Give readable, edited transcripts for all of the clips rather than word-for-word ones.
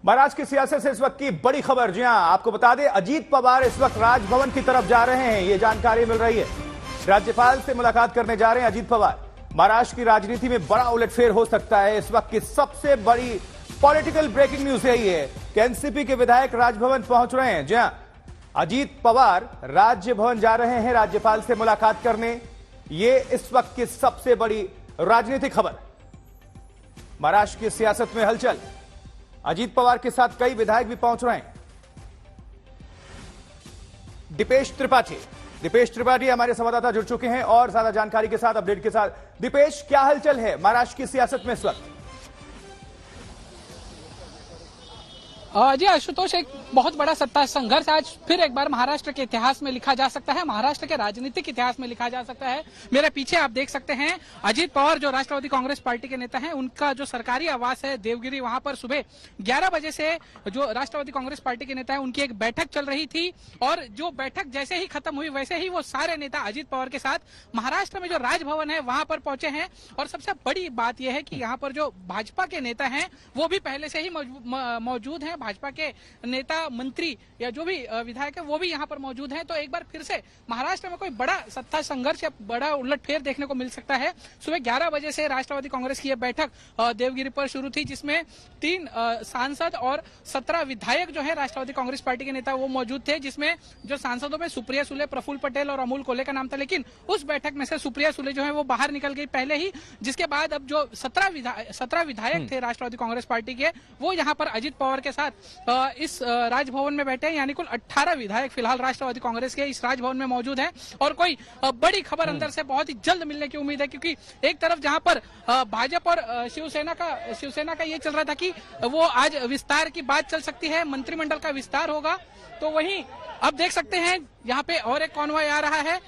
महाराष्ट्र की सियासत से इस वक्त की बड़ी खबर। जी हां, आपको बता दें अजीत पवार इस वक्त राजभवन की तरफ जा रहे हैं, ये जानकारी मिल रही है। राज्यपाल से मुलाकात करने जा रहे हैं अजीत पवार। महाराष्ट्र की राजनीति में बड़ा उलटफेर हो सकता है। इस वक्त की सबसे बड़ी पॉलिटिकल ब्रेकिंग न्यूज यही है कि एनसीपी के विधायक राजभवन पहुंच रहे हैं। जी हां, अजीत पवार राजभवन जा रहे हैं राज्यपाल से मुलाकात करने। ये इस वक्त की सबसे बड़ी राजनीतिक खबर। महाराष्ट्र की सियासत में हलचल। अजीत पवार के साथ कई विधायक भी पहुंच रहे हैं। दीपेश त्रिपाठी हमारे संवाददाता जुड़ चुके हैं और ज्यादा जानकारी के साथ, अपडेट के साथ। दीपेश, क्या हलचल है महाराष्ट्र की सियासत में इस वक्त? जी आशुतोष, एक बहुत बड़ा सत्ता संघर्ष आज फिर एक बार महाराष्ट्र के इतिहास में लिखा जा सकता है, महाराष्ट्र के राजनीतिक इतिहास में लिखा जा सकता है। मेरे पीछे आप देख सकते हैं अजीत पवार जो राष्ट्रवादी कांग्रेस पार्टी के नेता हैं, उनका जो सरकारी आवास है देवगिरी, वहां पर सुबह 11 बजे से जो राष्ट्रवादी कांग्रेस पार्टी के नेता है उनकी एक बैठक चल रही थी। और जो बैठक जैसे ही खत्म हुई वैसे ही वो सारे नेता अजीत पवार के साथ महाराष्ट्र में जो राजभवन है वहां पर पहुंचे हैं। और सबसे बड़ी बात यह है कि यहाँ पर जो भाजपा के नेता हैं वो भी पहले से ही मौजूद हैं। भाजपा के नेता, मंत्री या जो भी विधायक है वो भी यहाँ पर मौजूद हैं। तो एक बार फिर से महाराष्ट्र में कोई बड़ा सत्ता संघर्ष या बड़ा उलटफेर देखने को मिल सकता है। सुबह 11 बजे से राष्ट्रवादी कांग्रेस की यह बैठक देवगिरी पर शुरू थी, जिसमें 3 सांसद और 17 विधायक जो है राष्ट्रवादी कांग्रेस पार्टी के नेता वो मौजूद थे। जिसमें जो सांसदों में सुप्रिया सुले, प्रफुल्ल पटेल और अमोल कोल्हे का नाम था, लेकिन उस बैठक में से सुप्रिया सुले जो है वो बाहर निकल गई पहले ही। जिसके बाद अब जो 17 विधायक थे राष्ट्रवादी कांग्रेस पार्टी के, वो यहाँ पर अजीत पवार के साथ इस राजभवन में बैठे हैं। यानी कुल 18 विधायक फिलहाल राष्ट्रवादी कांग्रेस के इस राजभवन में मौजूद हैं। और कोई बड़ी खबर अंदर से बहुत ही जल्द मिलने की उम्मीद है, क्योंकि एक तरफ जहां पर भाजपा और शिवसेना का ये चल रहा था कि वो आज विस्तार की बात चल सकती है, मंत्रिमंडल का विस्तार होगा, तो वहीं अब देख सकते हैं यहाँ पे और एक कॉन्वॉय आ रहा है।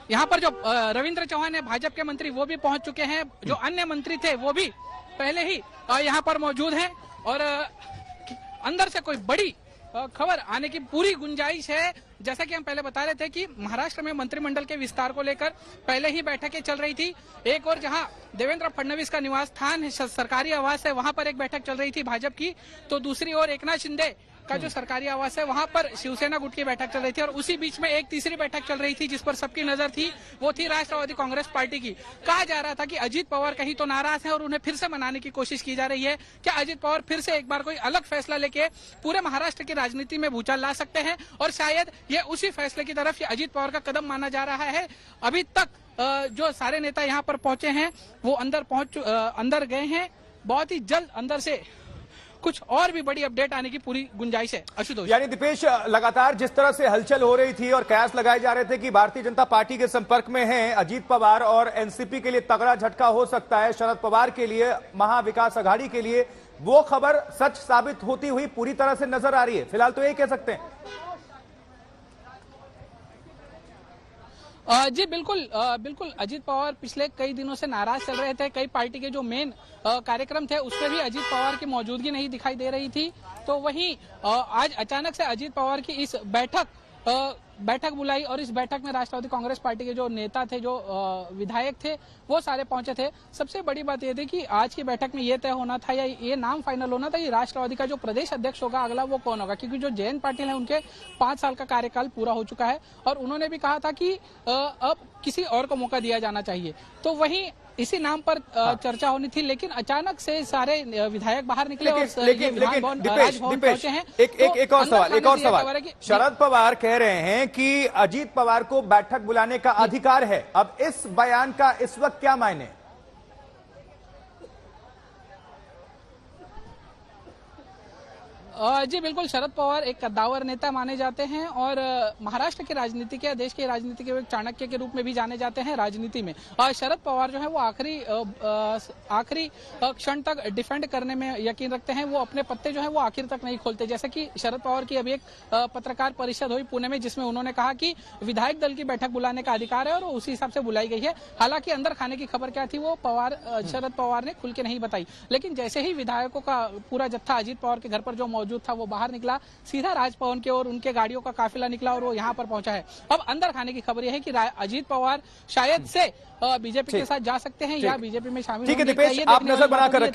यहाँ पर जो रविंद्र चौहान है भाजपा के मंत्री, वो भी पहुंच चुके हैं। जो अन्य मंत्री थे वो भी पहले ही यहाँ पर मौजूद हैं। और अंदर से कोई बड़ी खबर आने की पूरी गुंजाइश है। जैसा कि हम पहले बता रहे थे कि महाराष्ट्र में मंत्रिमंडल के विस्तार को लेकर पहले ही बैठकें चल रही थी। एक और जहां देवेंद्र फडणवीस का निवास स्थान है, सरकारी आवास है, वहां पर एक बैठक चल रही थी भाजपा की, तो दूसरी ओर एकनाथ शिंदे का जो सरकारी आवास है वहां पर शिवसेना गुट की बैठक चल रही थी। और उसी बीच में एक तीसरी बैठक चल रही थी जिस पर सबकी नजर थी, वो थी राष्ट्रवादी कांग्रेस पार्टी की। कहा जा रहा था कि अजीत पवार कहीं तो नाराज हैं और उन्हें फिर से मनाने की कोशिश की जा रही है। क्या अजीत पवार फिर से एक बार कोई अलग फैसला लेके पूरे महाराष्ट्र की राजनीति में भूचाल ला सकते हैं? और शायद ये उसी फैसले की तरफ अजीत पवार का कदम माना जा रहा है। अभी तक जो सारे नेता यहाँ पर पहुंचे हैं वो अंदर गए हैं। बहुत ही जल्द अंदर से कुछ और भी बड़ी अपडेट आने की पूरी गुंजाइश है। आशुतोष, यानी दीपेश, लगातार जिस तरह से हलचल हो रही थी और कयास लगाए जा रहे थे कि भारतीय जनता पार्टी के संपर्क में हैं अजीत पवार और एनसीपी के लिए तगड़ा झटका हो सकता है, शरद पवार के लिए, महाविकास अघाड़ी के लिए, वो खबर सच साबित होती हुई पूरी तरह से नजर आ रही है। फिलहाल तो यही कह सकते हैं। जी बिल्कुल अजीत पवार पिछले कई दिनों से नाराज चल रहे थे। कई पार्टी के जो मेन कार्यक्रम थे उसमें भी अजीत पवार की मौजूदगी नहीं दिखाई दे रही थी। तो वहीं आज अचानक से अजीत पवार की इस बैठक बुलाई और इस बैठक में राष्ट्रवादी कांग्रेस पार्टी के जो नेता थे, जो विधायक थे, वो सारे पहुंचे थे। सबसे बड़ी बात यह थी कि आज की बैठक में ये तय होना था या ये नाम फाइनल होना था कि राष्ट्रवादी का जो प्रदेश अध्यक्ष होगा अगला वो कौन होगा, क्योंकि जो जयंत पाटिल है उनके 5 साल का कार्यकाल पूरा हो चुका है और उन्होंने भी कहा था कि अब किसी और को मौका दिया जाना चाहिए। तो वहीं इसी नाम पर चर्चा होनी थी, लेकिन अचानक से सारे विधायक बाहर निकले और दीपेश, एक और सवाल। शरद पवार कह रहे हैं कि अजीत पवार को बैठक बुलाने का अधिकार है। अब इस बयान का इस वक्त क्या मायने? जी बिल्कुल, शरद पवार एक कद्दावर नेता माने जाते हैं और महाराष्ट्र की राजनीति के, देश की राजनीति के एक चाणक्य के रूप में भी जाने जाते हैं राजनीति में। शरद पवार जो है वो आखिरी क्षण तक डिफेंड करने में यकीन रखते हैं। वो अपने पत्ते जो है वो आखिर तक नहीं खोलते। जैसे कि शरद पवार की अभी एक पत्रकार परिषद हुई पुणे में, जिसमें उन्होंने कहा कि विधायक दल की बैठक बुलाने का अधिकार है और उसी हिसाब से बुलाई गई है। हालांकि अंदर खाने की खबर क्या थी वो शरद पवार ने खुल के नहीं बताई, लेकिन जैसे ही विधायकों का पूरा जत्था अजीत पवार के घर पर जो मौजूद था वो बाहर निकला, सीधा राजभवन की ओर उनके गाड़ियों का काफिला निकला और वो यहाँ पर पहुंचा है। अब अंदर खाने की खबर यह है कि अजीत पवार शायद से बीजेपी के साथ जा सकते हैं या बीजेपी में शामिल ठीक है होंगे। दीपेश, ये आप देखने नजर वाली बात बनाकर होगी।